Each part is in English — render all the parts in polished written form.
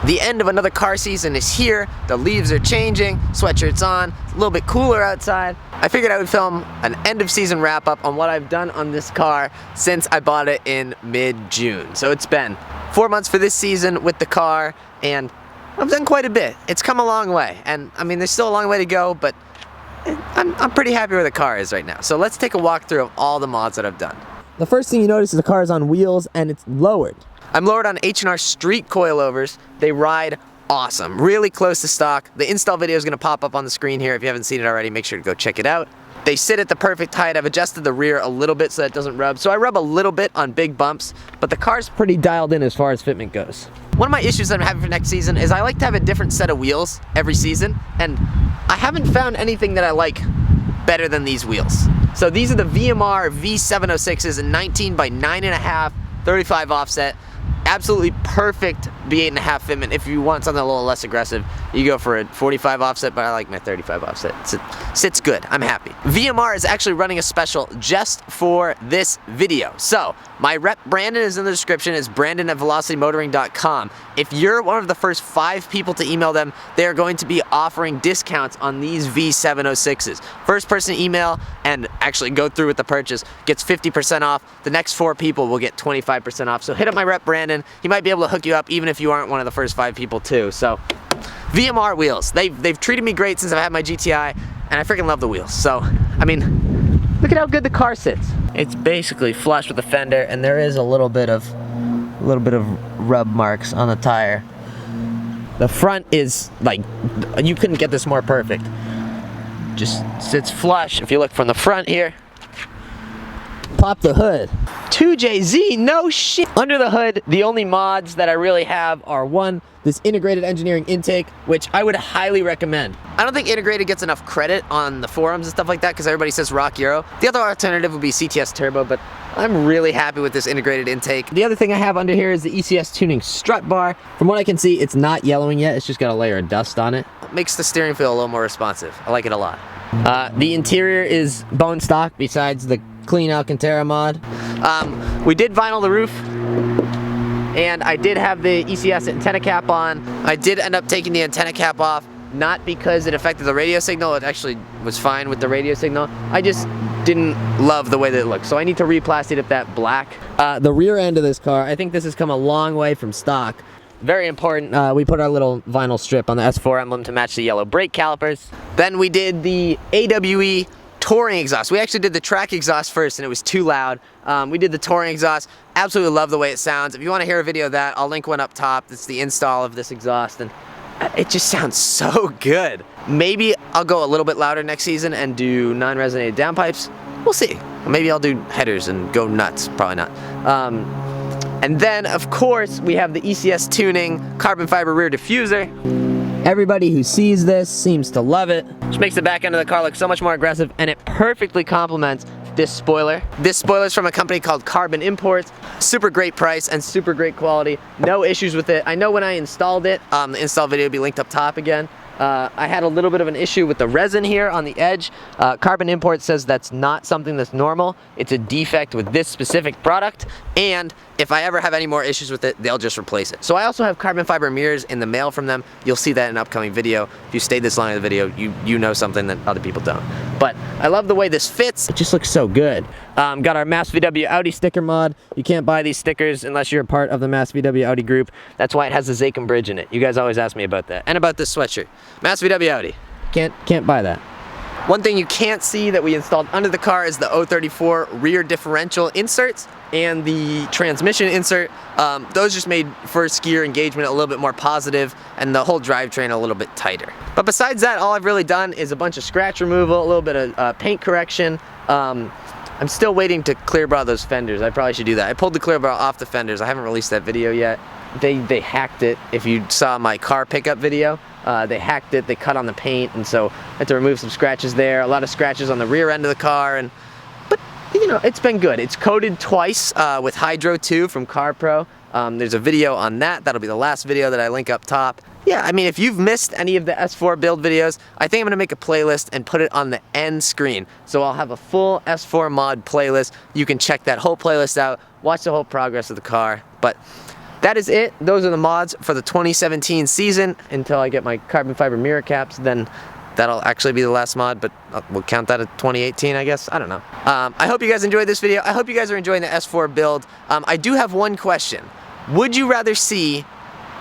The end of another car season is here. The leaves are changing, sweatshirts on, it's a little bit cooler outside. I figured I would film an end of season wrap up on what I've done on this car since I bought it in mid-June. So it's been 4 months for this season with the car, and I've done quite a bit. It's come a long way, and I mean there's still a long way to go, but I'm pretty happy where the car is right now. So let's take a walkthrough of all the mods that I've done. The first thing you notice is the car is on wheels and it's lowered. I'm lowered on H&R Street coilovers. They ride awesome, really close to stock. The install video is gonna pop up on the screen here. If you haven't seen it already, make sure to go check it out. They sit at the perfect height. I've adjusted the rear a little bit so that it doesn't rub. So I rub a little bit on big bumps, but the car's pretty dialed in as far as fitment goes. One of my issues that I'm having for next season is I like to have a different set of wheels every season, and I haven't found anything that I like better than these wheels. So these are the VMR V706s in 19 by 9.5, 35 offset. Absolutely perfect B8.5 fitment. If you want something a little less aggressive, you go for a 45 offset, but I like my 35 offset. It sits good, I'm happy. VMR is actually running a special just for this video. So, my rep Brandon is in the description. It's Brandon at velocitymotoring.com. If you're one of the first 5 people to email them, they are going to be offering discounts on these V706s. First person to email and actually go through with the purchase gets 50% off. The next 4 people will get 25% off. So hit up my rep Brandon. He might be able to hook you up even if you aren't one of the first 5 people too. So VMR wheels, they've treated me great since I've had my GTI, and I freaking love the wheels. So I mean, look at how good the car sits. It's basically flush with the fender, and there is a little bit of rub marks on the tire. The front is like, you couldn't get this more perfect. Just sits flush. If you look from the front here, pop the hood. 2JZ, no shit. Under the hood, the only mods that I really have are one, this integrated engineering intake, which I would highly recommend. I don't think integrated gets enough credit on the forums and stuff like that because everybody says Rock Euro. The other alternative would be CTS Turbo, but I'm really happy with this integrated intake. The other thing I have under here is the ECS tuning strut bar. From what I can see, it's not yellowing yet. It's just got a layer of dust on it. Makes the steering feel a little more responsive. I like it a lot. The interior is bone stock besides the clean Alcantara mod. We did vinyl the roof, and I did have the ECS antenna cap on. I did end up taking the antenna cap off, not because it affected the radio signal. It actually was fine with the radio signal. I just didn't love the way that it looked, so I need to replastic it that black. The rear end of this car, I think this has come a long way from stock. Very important, we put our little vinyl strip on the S4 emblem to match the yellow brake calipers. Then we did the AWE touring exhaust. We actually did the track exhaust first and it was too loud. We did the touring exhaust. Absolutely love the way it sounds. If you want to hear a video of that, I'll link one up top. It's the install of this exhaust, and it just sounds so good. Maybe I'll go a little bit louder next season and do non-resonated downpipes. We'll see. Maybe I'll do headers and go nuts. Probably not. And then, of course, we have the ECS tuning carbon fiber rear diffuser. Everybody who sees this seems to love it, which makes the back end of the car look so much more aggressive, and it perfectly complements this spoiler. This spoiler is from a company called Carbon Imports. Super great price and super great quality. No issues with it. I know when I installed it, the install video will be linked up top again. I had a little bit of an issue with the resin here on the edge. Carbon Imports says that's not something that's normal. It's a defect with this specific product, and if I ever have any more issues with it, they'll just replace it. So I also have carbon fiber mirrors in the mail from them. You'll see that in an upcoming video. If you stayed this long in the video, you know something that other people don't. But I love the way this fits. It just looks so good. Got our Mass VW Audi sticker mod. You can't buy these stickers unless you're a part of the Mass VW Audi group. That's why it has the Zakem bridge in it. You guys always ask me about that. And about this sweatshirt. Mass VW Audi. Can't buy that. One thing you can't see that we installed under the car is the 034 rear differential inserts and the transmission insert. Those just made first gear engagement a little bit more positive and the whole drivetrain a little bit tighter. But besides that, all I've really done is a bunch of scratch removal, a little bit of paint correction. I'm still waiting to clear bra those fenders. I probably should do that. I pulled the clear bra off the fenders. I haven't released that video yet. They hacked it. If you saw my car pickup video, they hacked it, they cut on the paint, and so I had to remove some scratches there. A lot of scratches on the rear end of the car, but you know, it's been good. It's coated twice with Hydro 2 from CarPro. There's a video on that. That'll be the last video that I link up top. Yeah, I mean, if you've missed any of the S4 build videos, I think I'm gonna make a playlist and put it on the end screen. So I'll have a full S4 mod playlist. You can check that whole playlist out, watch the whole progress of the car. But that is it. Those are the mods for the 2017 season until I get my carbon fiber mirror caps. Then that'll actually be the last mod, but we'll count that as 2018, I guess. I don't know. I hope you guys enjoyed this video. I hope you guys are enjoying the S4 build. I do have one question. Would you rather see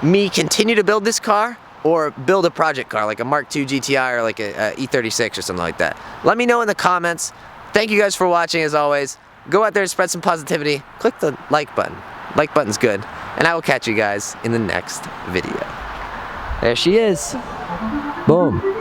me continue to build this car or build a project car like a Mark II GTI or like a E36 or something like that? Let me know in the comments. Thank you guys for watching as always. Go out there and spread some positivity. Click the like button. Like button's good. And I will catch you guys in the next video. There she is. Boom.